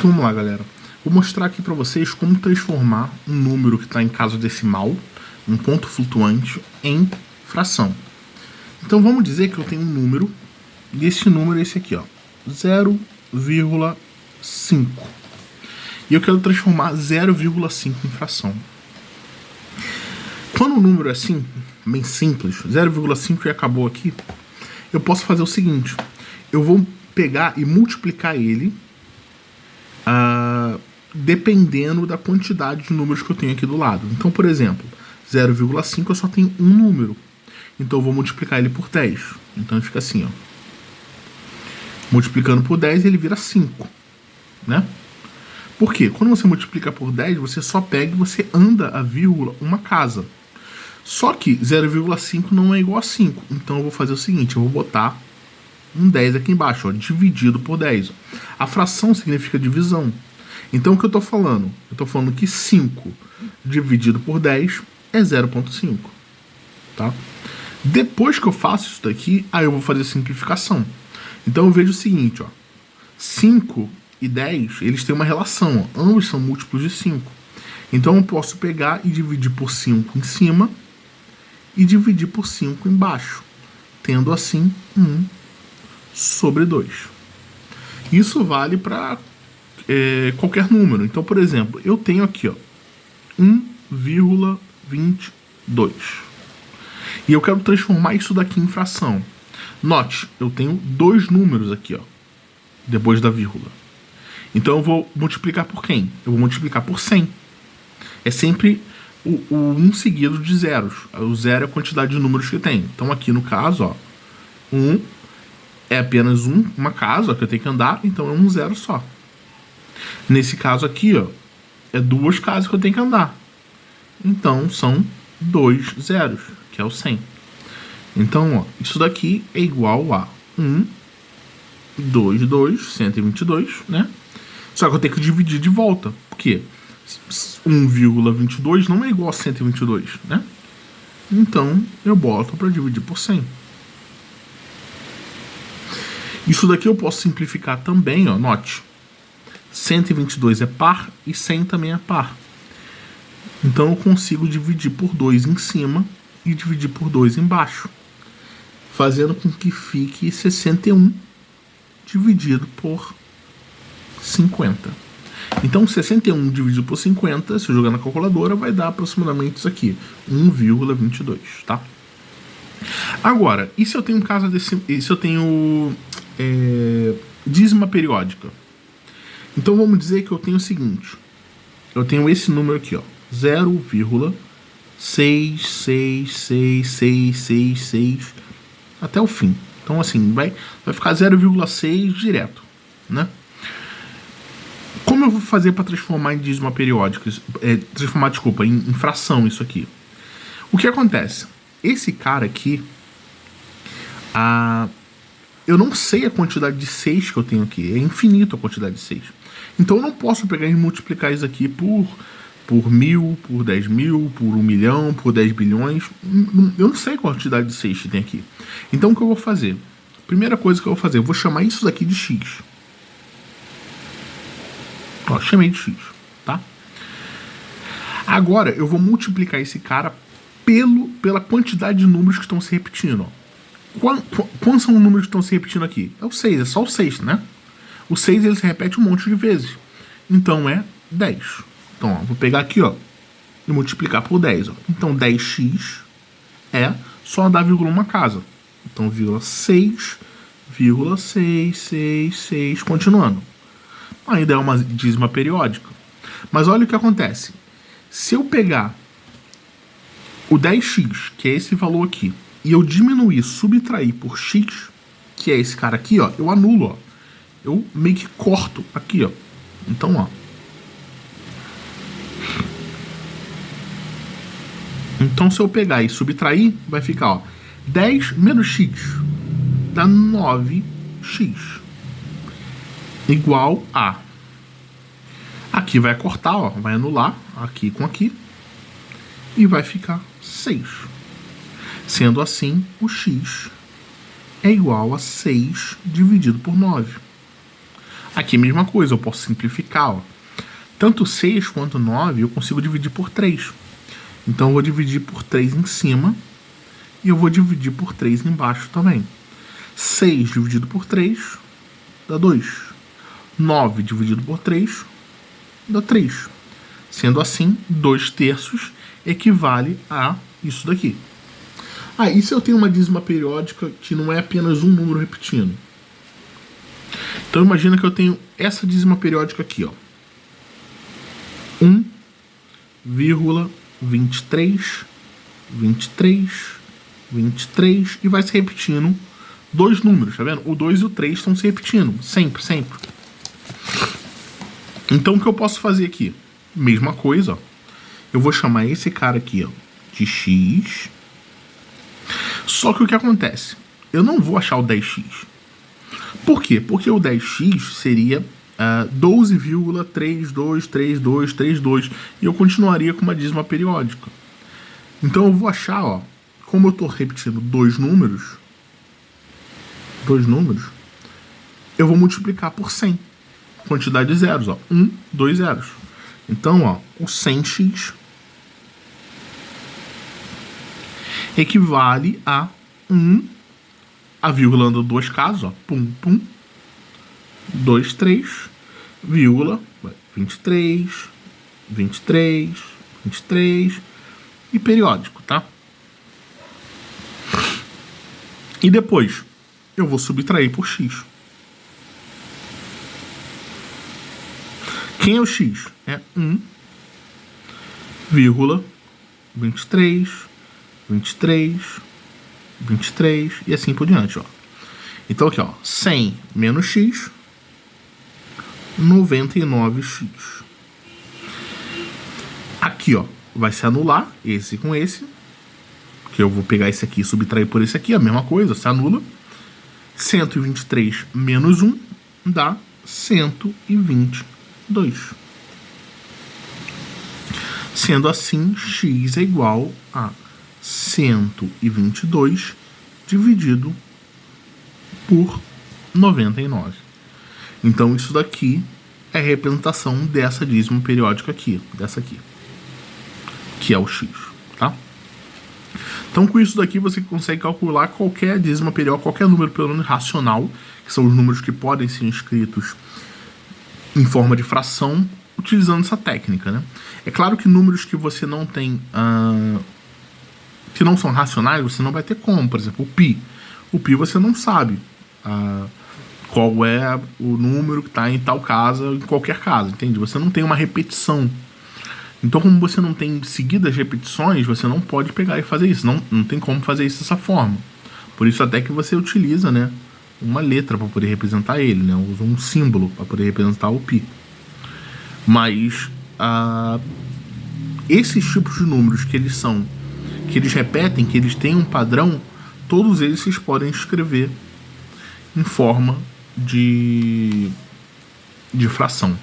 Então vamos lá, galera. Vou mostrar aqui para vocês como transformar um número que está em casa decimal, um ponto flutuante, em fração. Então vamos dizer que eu tenho um número, e esse número é esse aqui, ó, 0,5. E eu quero transformar 0,5 em fração. Quando o número é assim, bem simples, 0,5 e acabou aqui, eu posso fazer o seguinte: eu vou pegar e multiplicar ele dependendo da quantidade de números que eu tenho aqui do lado. Então, por exemplo, 0,5 eu só tenho um número. Então eu vou multiplicar ele por 10. Então ele fica assim, ó. Multiplicando por 10 ele vira 5, né? Por quê? Quando você multiplica por 10, você só pega e você anda a vírgula uma casa. Só que 0,5 não é igual a 5. Então eu vou fazer o seguinte, eu vou botar um 10 aqui embaixo, ó, dividido por 10. Ó. A fração significa divisão. Então o que eu estou falando? Eu estou falando que 5 dividido por 10 é 0,5. Tá? Depois que eu faço isso daqui, aí eu vou fazer a simplificação. Então eu vejo o seguinte, ó, 5 e 10, eles têm uma relação, ó, ambos são múltiplos de 5. Então eu posso pegar e dividir por 5 em cima e dividir por 5 embaixo, tendo assim 1 sobre 2. Isso vale para qualquer número. Então, por exemplo, eu tenho aqui, ó, 1,22. E eu quero transformar isso daqui em fração. Note, eu tenho dois números aqui, ó, depois da vírgula. Então eu vou multiplicar por quem? Eu vou multiplicar por 100. É sempre o 1 seguido de zeros. O zero é a quantidade de números que tem. Então aqui no caso, ó, 1 é apenas uma casa, ó, que eu tenho que andar, então é um zero só. Nesse caso aqui, ó, é duas casas que eu tenho que andar. Então são 2 zeros, que é o 100. Então, ó, isso daqui é igual a 122, né? Só que eu tenho que dividir de volta. Por quê? 1,22 não é igual a 122, né? Então, eu boto para dividir por 100. Isso daqui eu posso simplificar também, ó, note. 122 é par e 100 também é par. Então eu consigo dividir por 2 em cima e dividir por 2 embaixo, fazendo com que fique 61 dividido por 50. Então 61 dividido por 50, se eu jogar na calculadora, vai dar aproximadamente isso aqui, 1,22, tá? Agora, e se eu tenho dízima periódica? Então vamos dizer que eu tenho o seguinte, eu tenho esse número aqui, ó, 0,6666666 até o fim. Então assim, vai ficar 0,6 direto, né? Como eu vou fazer para transformar em dízima periódica, em fração isso aqui? O que acontece? Esse cara aqui, eu não sei a quantidade de 6 que eu tenho aqui, é infinito a quantidade de 6. Então eu não posso pegar e multiplicar isso aqui por 1000, por 10 mil, por 1 milhão, por 10 bilhões. Eu não sei a quantidade de 6 que tem aqui. Então o que eu vou fazer? Primeira coisa que eu vou fazer, eu vou chamar isso daqui de x. Ó, chamei de x, tá? Agora eu vou multiplicar esse cara pela quantidade de números que estão se repetindo, ó. Quantos são os números que estão se repetindo aqui? É o 6, é só o 6, né? O 6 ele se repete um monte de vezes. Então é 10. Então, ó, vou pegar aqui, ó, e multiplicar por 10. Ó. Então 10x é só dar vírgula uma casa. Então, vírgula 6,666, continuando. Ainda é uma dízima periódica. Mas olha o que acontece. Se eu pegar o 10x, que é esse valor aqui, e eu diminuir, subtrair por x, que é esse cara aqui, ó, eu anulo, ó. Eu meio que corto aqui, ó. Então, ó. Então, se eu pegar e subtrair, vai ficar, ó, 10 menos x dá 9x. Igual a... Aqui vai cortar, ó, vai anular aqui com aqui. E vai ficar 6. Sendo assim, o x é igual a 6 dividido por 9. Aqui Aqui é a mesma coisa, eu posso simplificar, ó. Tanto 6 quanto 9 eu consigo dividir por 3. Então eu vou dividir por 3 em cima e eu vou dividir por 3 embaixo também. 6 dividido por 3 dá 2. 9 dividido por 3 dá 3. Sendo assim, 2/3 equivale a isso daqui. E se eu tenho uma dízima periódica que não é apenas um número repetindo? Então imagina que eu tenho essa dízima periódica aqui, ó. 1,23, 23, 23 e vai se repetindo dois números, tá vendo? O 2 e o 3 estão se repetindo, sempre, sempre. Então o que eu posso fazer aqui? Mesma coisa, ó. Eu vou chamar esse cara aqui, ó, de x. Só que o que acontece? Eu não vou achar o 10x. Por quê? Porque o 10x seria 12,323232 e eu continuaria com uma dízima periódica. Então eu vou achar, ó, como eu estou repetindo dois números, eu vou multiplicar por 100. Quantidade de zeros, ó, 2 zeros. Então, ó, o 100x equivale a a vírgula anda duas casas, ó, 2, 3, vírgula, 23, 23, 23 e periódico, tá? E depois eu vou subtrair por x. Quem é o x? É 1,23, 23, 23 e assim por diante, ó. Então aqui, ó, 100 menos x, 99x. Aqui, ó, vai se anular esse com esse, que eu vou pegar esse aqui e subtrair por esse aqui, a mesma coisa, se anula. 123 menos 1 dá 122. Sendo assim, x é igual a 122 dividido por 99. Então isso daqui é a representação dessa dízima periódica aqui, dessa aqui, que é o x, tá? Então com isso daqui você consegue calcular qualquer dízima periódica, qualquer número pelo menos racional, que são os números que podem ser escritos em forma de fração, utilizando essa técnica, né? É claro que números que você não tem, que não são racionais, você não vai ter como. Por exemplo, o π. O π você não sabe qual é o número que está em tal casa, em qualquer casa, entende? Você não tem uma repetição. Então, como você não tem seguidas repetições, você não pode pegar e fazer isso. Não tem como fazer isso dessa forma. Por isso até que você utiliza, né, uma letra para poder representar ele, né? Usa um símbolo para poder representar o π. Mas esses tipos de números que eles repetem, que eles têm um padrão, todos eles vocês podem escrever em forma de fração.